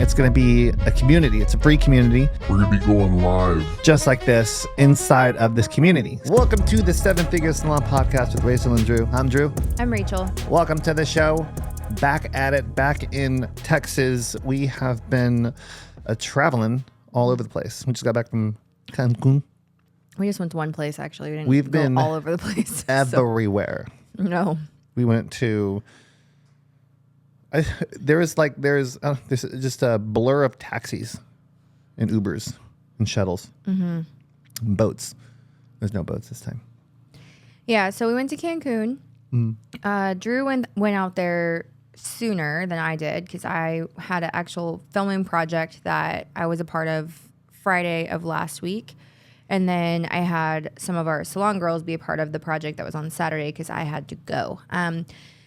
It's going to be a community. It's a free community. We're going to be going live. Just like this inside of this community. Welcome to the Seven Figure Salon Podcast with Rachel and Drew. I'm Drew. I'm Rachel. Welcome to the show. Back at it, back in Texas. We have been traveling all over the place. We just got back from Cancun. We just went to one place, actually. We've been all over the place. Everywhere. So, no. We went to... there's just a blur of taxis and Ubers and shuttles and boats. There's no boats this time. Yeah, so we went to Cancun. Drew went out there sooner than I did because I had an actual filming project that I was a part of Friday of last week. And then I had some of our salon girls be a part of the project that was on Saturday because I had to go.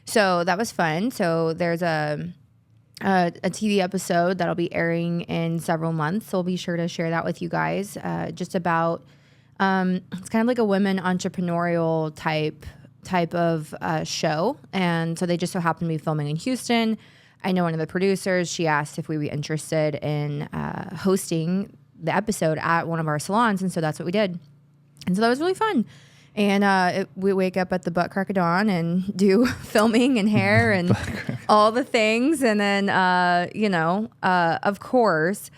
So that was fun. So there's a TV episode that'll be airing in several months. So we'll be sure to share that with you guys. Just about it's kind of like a women entrepreneurial type of show. And so they just so happen to be filming in Houston. I know one of the producers. She asked if we were interested in hosting the episode at one of our salons, and so that's what we did. And so that was really fun. And we wake up at the butt crack of dawn and do filming and hair and all the things. And then, of course,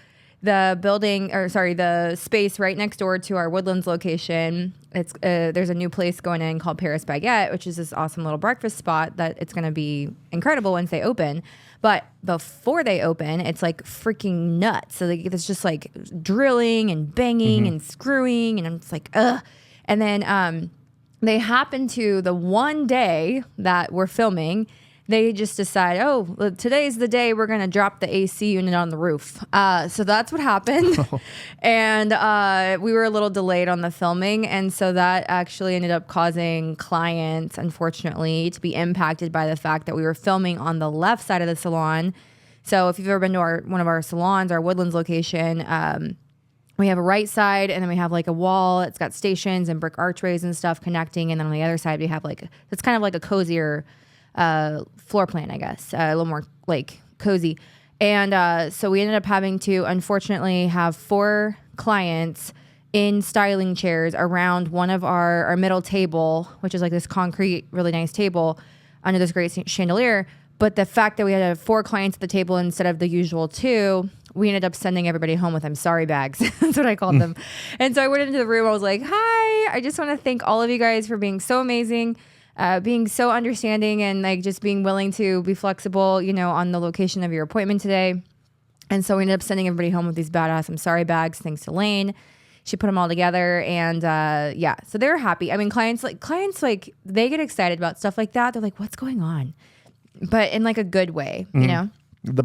the space right next door to our Woodlands location, there's a new place going in called Paris Baguette, which is this awesome little breakfast spot that it's going to be incredible once they open. But before they open, it's like freaking nuts. So it's just like drilling and banging and screwing. And I'm just like, ugh. And then they happen to, the one day that we're filming, they just decide, today's the day we're going to drop the AC unit on the roof. So that's what happened. And we were a little delayed on the filming. And so that actually ended up causing clients, unfortunately, to be impacted by the fact that we were filming on the left side of the salon. So if you've ever been to one of our salons, our Woodlands location, we have a right side, and then we have like a wall. It's got stations and brick archways and stuff connecting. And then on the other side, we have it's kind of like a cozier floor plan, I guess, a little more like cozy. And so we ended up having to, unfortunately, have 4 clients in styling chairs around one of our middle table, which is like this concrete, really nice table under this great chandelier. But the fact that we had 4 clients at the table instead of the usual 2, we ended up sending everybody home with I'm sorry bags. That's what I called them. And so I went into the room. I was like, hi, I just want to thank all of you guys for being so amazing, being so understanding, and like just being willing to be flexible, on the location of your appointment today. And so we ended up sending everybody home with these badass I'm sorry bags, thanks to Lane. She put them all together, and so they were happy. I mean, clients they get excited about stuff like that. They're like, what's going on? But in like a good way, you know? The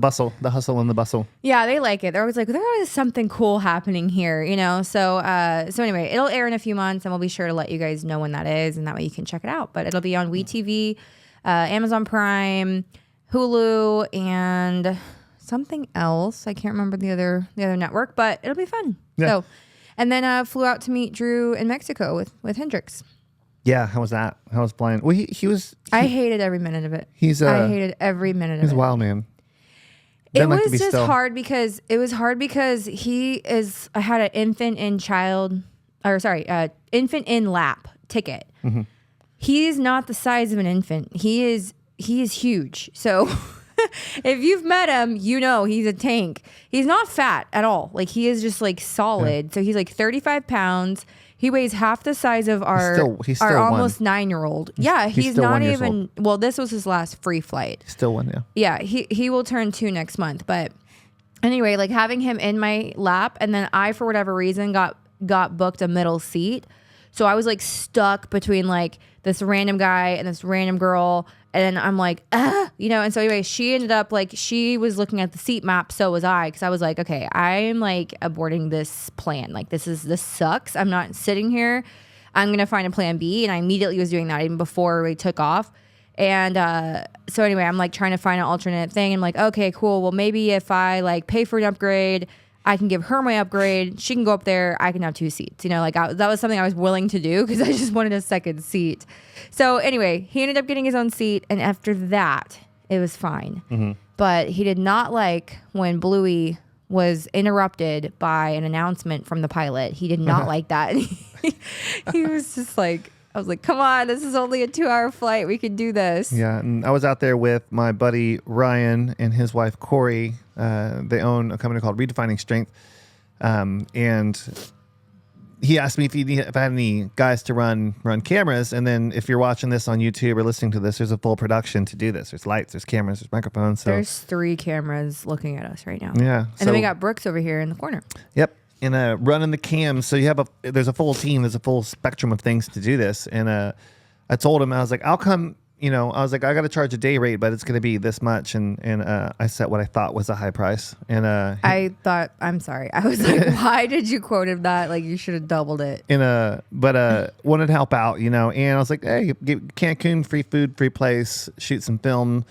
hustle and the bustle. Yeah, they like it. They're always like, there is something cool happening here, So anyway, it'll air in a few months, and we'll be sure to let you guys know when that is, and that way you can check it out. But it'll be on WeTV, Amazon Prime, Hulu, and something else. I can't remember the other network, but it'll be fun. Yeah. So, and then flew out to meet Drew in Mexico with Hendrix. Yeah, how was that? How was flying? Well, I hated every minute of it. I hated every minute of it. He's a wild man. It was just hard because I had an infant in lap ticket. Mm-hmm. He is not the size of an infant. He is huge. So if you've met him, he's a tank. He's not fat at all. Like he is just like solid. Yeah. So he's like 35 pounds. He weighs half the size of our almost 9-year-old. Yeah, he's not even. Well, this was his last free flight. Still 1, yeah. Yeah, he will turn 2 next month. But anyway, like having him in my lap, and then I, for whatever reason, got booked a middle seat. So I was like stuck between like this random guy and this random girl. And I'm like, and so anyway, she ended up like, she was looking at the seat map. So was I, because I was like, okay, I'm like aborting this plan. Like this sucks. I'm not sitting here. I'm going to find a plan B. And I immediately was doing that even before we took off. And so anyway, I'm like trying to find an alternate thing. I'm like, okay, cool. Well, maybe if I like pay for an upgrade, I can give her my upgrade. She can go up there. I can have 2 seats. That was something I was willing to do because I just wanted a second seat. So anyway, he ended up getting his own seat. And after that, it was fine. Mm-hmm. but he did not like when Bluey was interrupted by an announcement from the pilot. He did not like that. He was just like, I was like, come on, this is only a 2-hour flight. We can do this. Yeah, and I was out there with my buddy Ryan and his wife Corey. They own a company called Redefining Strength, and he asked me if I had any guys to run cameras. And then if you're watching this on YouTube or listening to this, there's a full production to do this. There's lights, there's cameras, there's microphones. So there's 3 cameras looking at us right now. yeah, and then we got Brooks over here in the corner. Yep. And running the cams, so you have there's a full team, there's a full spectrum of things to do this. And I told him, I was like, I'll come. I was like, I got to charge a day rate, but it's going to be this much. And I set what I thought was a high price. And I'm sorry. I was like, why did you quote him that? Like, you should have doubled it. But wanted to help out, and I was like, hey, Cancun, free food, free place, shoot some film.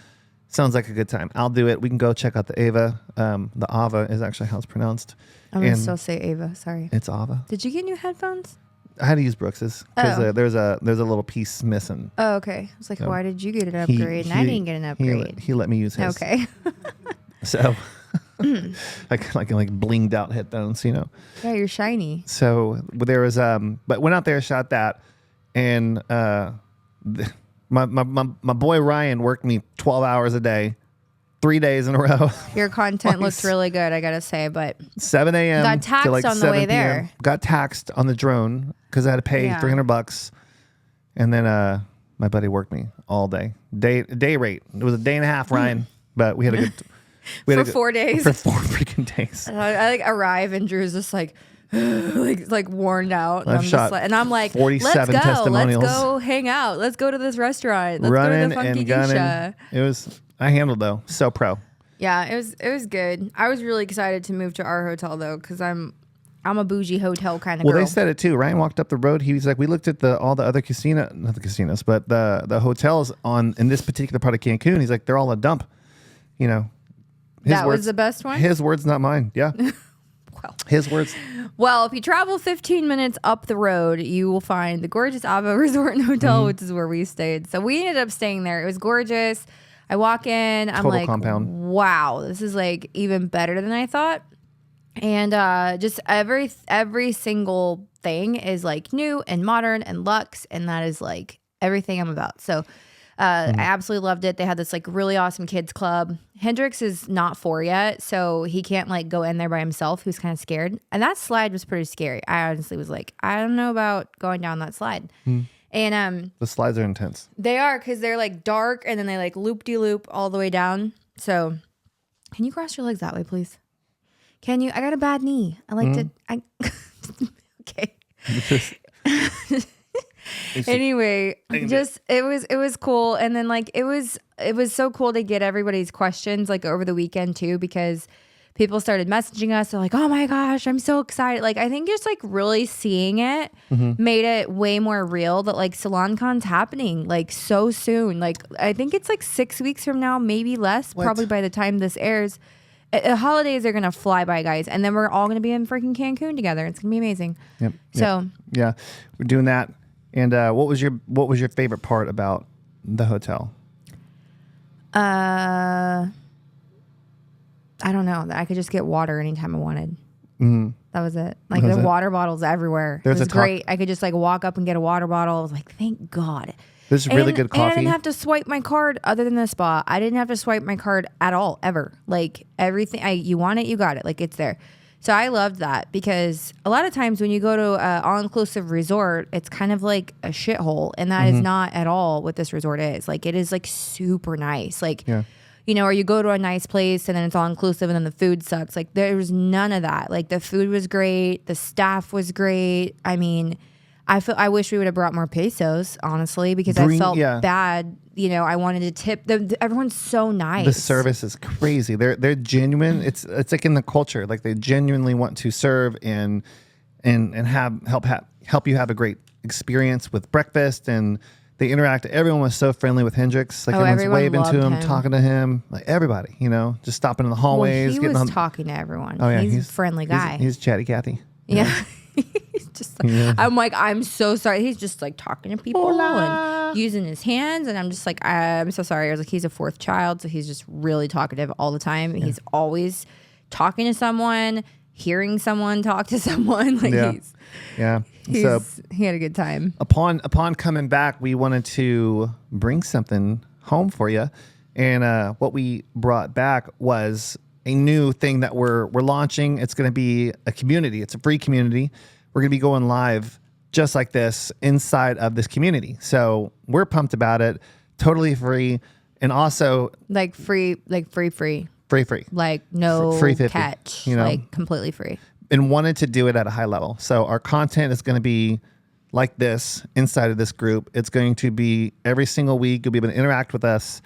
Sounds like a good time. I'll do it. We can go check out the Ava. The Ava is actually how it's pronounced. I'm going to still say Ava. Sorry. It's Ava. Did you get new headphones? I had to use Brooks's because there's a little piece missing. Oh, okay. I was like, why did you get an upgrade? And I didn't get an upgrade. He let me use his. Okay. So, like blinged out headphones, Yeah, you're shiny. So there was but went out there, shot that, and my boy Ryan worked me 12 hours a day, 3 days in a row. Your content looks really good, I gotta say, but 7 a.m. got taxed to like on the 7 way p.m. there. Got taxed on the drone because I had to pay $300, and then my buddy worked me all day. Day rate. It was a day and a half, Ryan, but we had a good. For 4 days. For 4 freaking days. I like arrive and Drew's just like like worn out. And I've shot and I'm like, 47 let's go. testimonials. Let's go hang out. Let's go to this restaurant. Let's Running go to the Funky and gunning. Geisha. It was. I handled though. So pro. Yeah, it was good. I was really excited to move to our hotel though, because I'm a bougie hotel kind of girl. Well, they said it too. Ryan walked up the road. He was like, we looked at all the other not the casinos, but the hotels in this particular part of Cancun. He's like, they're all a dump. That was the best one? His words, not mine. Yeah. Well, his words. Well, if you travel 15 minutes up the road, you will find the gorgeous Ava Resort and Hotel, which is where we stayed. So we ended up staying there. It was gorgeous. I walk in, I'm Total like, compound. wow, this is like even better than I thought. And just every single thing is like new and modern and luxe, and that is like everything I'm about. So I absolutely loved it. They had this like really awesome kids club. Hendrix is not 4 yet, so he can't like go in there by himself. He was kind of scared. And that slide was pretty scary. I honestly was like, I don't know about going down that slide. And The slides are intense. they are, because they're like dark and then they like loop-de-loop all the way down. So can you cross your legs that way, please? Can you? I got a bad knee. I like to okay. Anyway, just it was cool, and then like it was so cool to get everybody's questions like over the weekend too, because people started messaging us. They're like, oh my gosh, I'm so excited. Like, I think just like really seeing it made it way more real that like SalonCon's happening like so soon. Like, I think it's like 6 weeks from now, maybe less, probably by the time this airs. Holidays are going to fly by, guys. And then we're all going to be in freaking Cancun together. It's going to be amazing. Yep. So yeah, we're doing that. And what was your favorite part about the hotel? I don't know. I could just get water anytime I wanted. That was it. Like the water bottles everywhere. It was great. I could just like walk up and get a water bottle. I was like, thank God. This is really good coffee. And I didn't have to swipe my card other than the spa. I didn't have to swipe my card at all, ever. Like everything, you want it, you got it. Like it's there. So I loved that, because a lot of times when you go to an all-inclusive resort, it's kind of like a shithole. And that is not at all what this resort is. Like, it is like super nice. Like, or you go to a nice place and then it's all-inclusive and then the food sucks. Like, there was none of that. Like, the food was great. The staff was great. I mean, I wish we would have brought more pesos, honestly, because I felt bad. I wanted to tip them. Everyone's so nice. The service is crazy. They're genuine. It's like in the culture. Like, they genuinely want to serve and help you have a great experience with breakfast, and they interact. Everyone was so friendly with Hendrix. Like, everyone's waving to him, talking to him. Like, everybody, just stopping in the hallways. Well, he was talking to everyone. Oh yeah, he's a friendly guy. He's chatty Cathy. Yeah. He's just like, I'm like, I'm so sorry. He's just like talking to people and using his hands. And I'm just like, I'm so sorry. I was like, he's a fourth child. So he's just really talkative all the time. Yeah. He's always talking to someone, hearing someone talk to someone. Like so he had a good time. Upon coming back, we wanted to bring something home for you. And what we brought back was a new thing that we're launching. It's going to be a community. It's a free community. We're going to be going live just like this inside of this community. So we're pumped about it. Totally free. And also like free. Free. Like no free 50, catch, like completely free. And wanted to do it at a high level. So our content is going to be like this inside of this group. It's going to be every single week. You'll be able to interact with us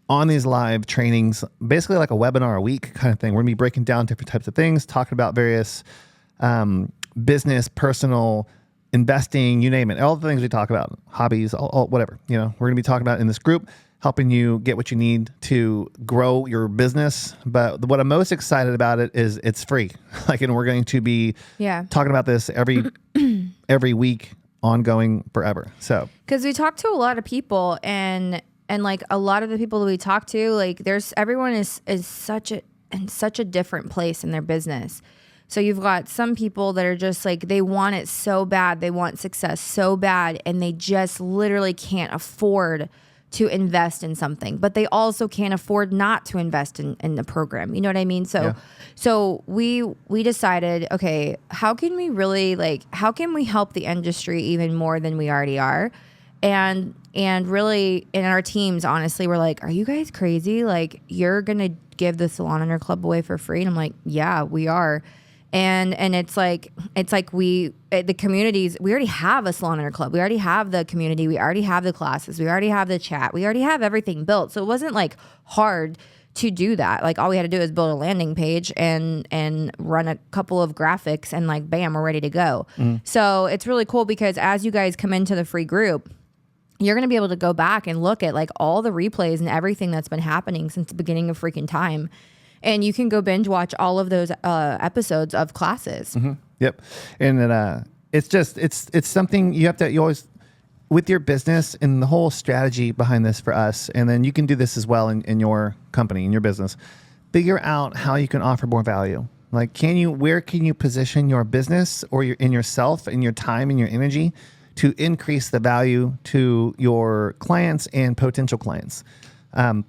on these live trainings, basically like a webinar a week kind of thing. We're going to be breaking down different types of things, talking about various business, personal, investing, you name it. All the things we talk about, hobbies, all whatever. We're going to be talking about in this group, helping you get what you need to grow your business. But what I'm most excited about it is it's free. And we're going to be talking about this every week, ongoing, forever. So because we talk to a lot of people and like a lot of the people that we talk to, like everyone is in such a different place in their business. So you've got some people that are just like, they want it so bad. They want success so bad. And they just literally can't afford to invest in something, but they also can't afford not to invest in the program. You know what I mean? So we decided, okay, how can we help the industry even more than we already are? And really in our teams, honestly, we're like, are you guys crazy? Like, you're going to give the Salon Owner Club away for free? And I'm like, yeah, we are. And it's like the communities, we already have a Salon Owner Club. We already have the community. We already have the classes. We already have the chat. We already have everything built. So it wasn't like hard to do that. Like all we had to do is build a landing page and run a couple of graphics and like, bam, we're ready to go. So it's really cool because as you guys come into the free group, you're going to be able to go back and look at like all the replays and everything that's been happening since the beginning of freaking time. And you can go binge watch all of those episodes of classes. Mm-hmm. Yep. And then it's something you always, with your business and the whole strategy behind this for us. And then you can do this as well in your company, in your business, figure out how you can offer more value. Like, where can you position your business or in yourself and your time and your energy to increase the value to your clients and potential clients?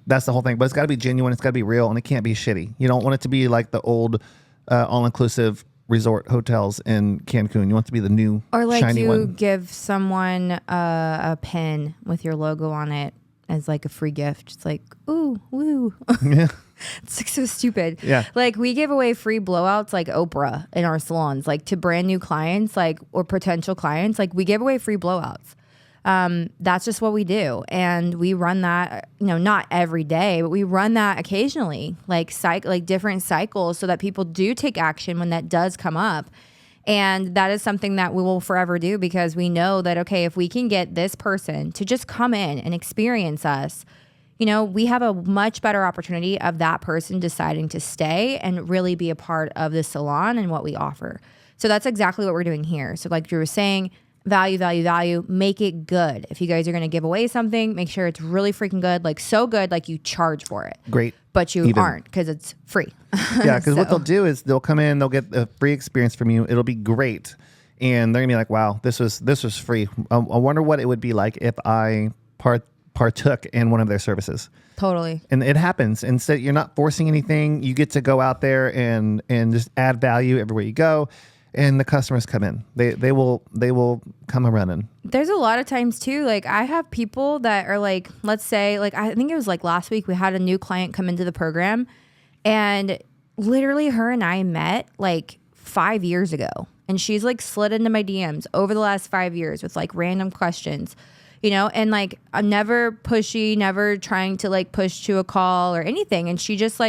That's the whole thing, but it's got to be genuine. It's got to be real, and it can't be shitty. You don't want it to be like the old all-inclusive resort hotels in Cancun. You want it to be the new or like shiny one. You give someone a pin with your logo on it as like a free gift. It's like, ooh, woo. Yeah. It's like so stupid. Yeah. Like we give away free blowouts like Oprah in our salons, like to brand new clients, like or potential clients. Like we give away free blowouts. That's just what we do. And we run that, not every day, but we run that occasionally, like different cycles so that people do take action when that does come up. And that is something that we will forever do because we know that, okay, if we can get this person to just come in and experience us, we have a much better opportunity of that person deciding to stay and really be a part of the salon and what we offer. So that's exactly what we're doing here. So like Drew was saying, value, make it good. If you guys are going to give away something, make sure it's really freaking good, like so good, like you charge for it. Great. But you aren't because it's free. Yeah, because what they'll do is they'll come in, they'll get a free experience from you. It'll be great. And they're going to be like, wow, this was free. I wonder what it would be like if I partook in one of their services. Totally. And it happens. And so you're not forcing anything. You get to go out there and just add value everywhere you go. And the customers come in. They will come a running. There's a lot of times too, like I have people that are like, let's say, like I think it was like last week we had a new client come into the program and literally her and I met like 5 years ago. And she's like slid into my DMs over the last 5 years with like random questions, and like I'm never pushy, never trying to like push to a call or anything. And she just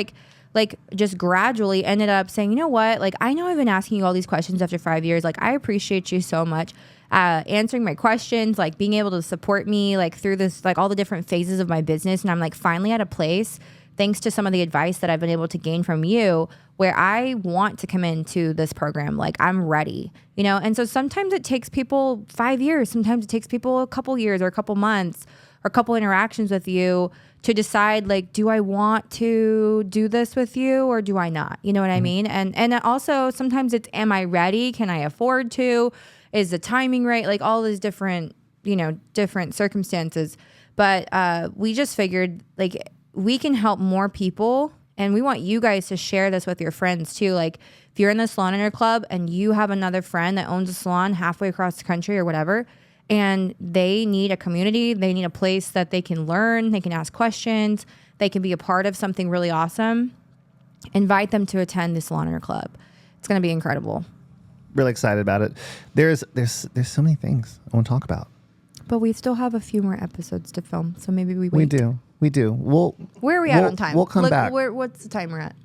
just gradually ended up saying, you know what, like, I know I've been asking you all these questions after 5 years. Like, I appreciate you so much answering my questions, like being able to support me, like through this, like all the different phases of my business. And I'm like finally at a place thanks to some of the advice that I've been able to gain from you, where I want to come into this program. Like, I'm ready, you know? And so sometimes it takes people 5 years. Sometimes it takes people a couple years or a couple months or a couple interactions with you to decide, like, do I want to do this with you or do I not? You know what I mean? And also sometimes it's, am I ready? Can I afford to? Is the timing right? Like, all these different, you know, different circumstances. But we just figured, like, we can help more people, and we want you guys to share this with your friends too. Like, if you're in the salon owner club and you have another friend that owns a salon halfway across the country or whatever, and they need a community, they need a place that they can learn, they can ask questions, they can be a part of something really awesome, invite them to attend the salon owner club. It's going to be incredible. Really excited about it. There's so many things I want to talk about. But we still have a few more episodes to film, so maybe we wait. We do. Where are we at on time? We'll come back. What's the time we're at?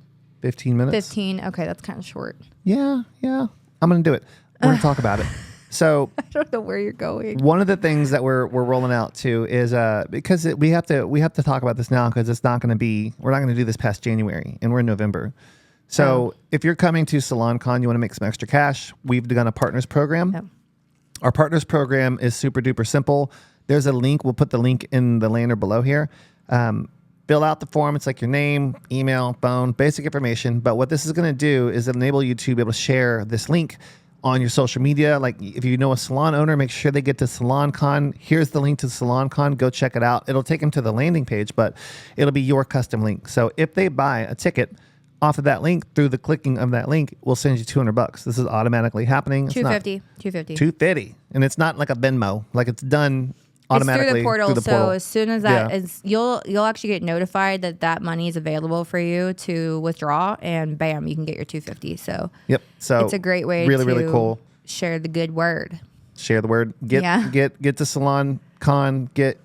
15 minutes. 15. Okay, that's kind of short. Yeah. I'm going to do it. We're going to talk about it. So I don't know where you're going. one of the things that we're rolling out too is because we have to talk about this now, because it's not going to be, we're not going to do this past January, and we're in November. So if you're coming to SalonCon, you want to make some extra cash, we've done a partners program. Yep. Our partners program is super duper simple. There's a link. We'll put the link in the lanyard below here. Fill out the form. It's like your name, email, phone, basic information. But what this is going to do is enable you to be able to share this link on your social media. Like, if you know a salon owner, make sure they get to SalonCon. Here's the link to SalonCon. Go check it out. It'll take them to the landing page, but it'll be your custom link. So if they buy a ticket off of that link, through the clicking of that link, we'll send you $200. This is automatically happening. It's $250. And it's not like a Venmo. Like, it's done automatically. It's through the portal. Through the portal. So as soon as that is, you'll actually get notified that money is available for you to withdraw, and bam, you can get your $250. So yep. So it's a great way really cool. Share the good word. Share the word. Get to SalonCon.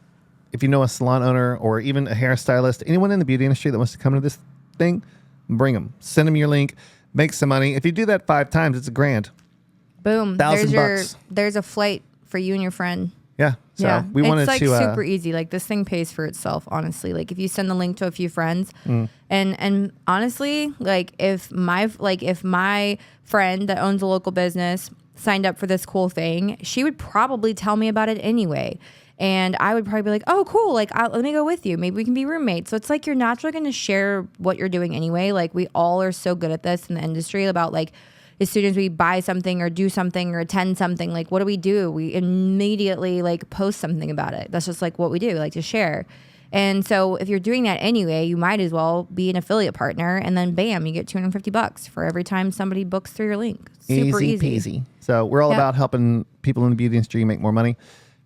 If you know a salon owner or even a hairstylist, anyone in the beauty industry that wants to come to this thing, bring them. Send them your link. Make some money. If you do that 5 times, it's $1,000. Boom. $1,000. There's a flight for you and your friend. Yeah. So we wanted it's to. It's super easy. Like, this thing pays for itself, honestly. Like, if you send the link to a few friends, and honestly, like, if my friend that owns a local business signed up for this cool thing, she would probably tell me about it anyway. And I would probably be like, oh, cool. Like, let me go with you. Maybe we can be roommates. So it's like, you're naturally going to share what you're doing anyway. Like, we all are so good at this in the industry about, like, as soon as we buy something or do something or attend something, like, what do? We immediately, like, post something about it. That's just like what we do, like, to share. And so if you're doing that anyway, you might as well be an affiliate partner, and then bam, you get $250 for every time somebody books through your link. Super easy. Peasy. So we're all about helping people in the beauty industry make more money.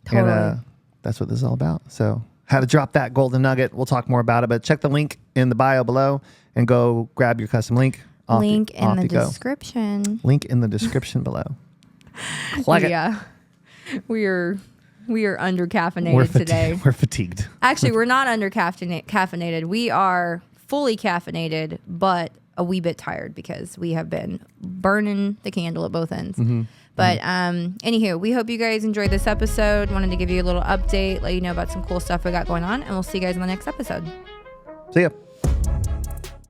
Totally. And that's what this is all about. So how to drop that golden nugget. We'll talk more about it, but check the link in the bio below and go grab your custom link. Link in the description. Link in the description below. Yeah. We are under caffeinated today. We're fatigued. Actually, we're not under caffeinated. We are fully caffeinated, but a wee bit tired because we have been burning the candle at both ends. But anywho, we hope you guys enjoyed this episode. Wanted to give you a little update, let you know about some cool stuff we got going on, and we'll see you guys in the next episode. See ya.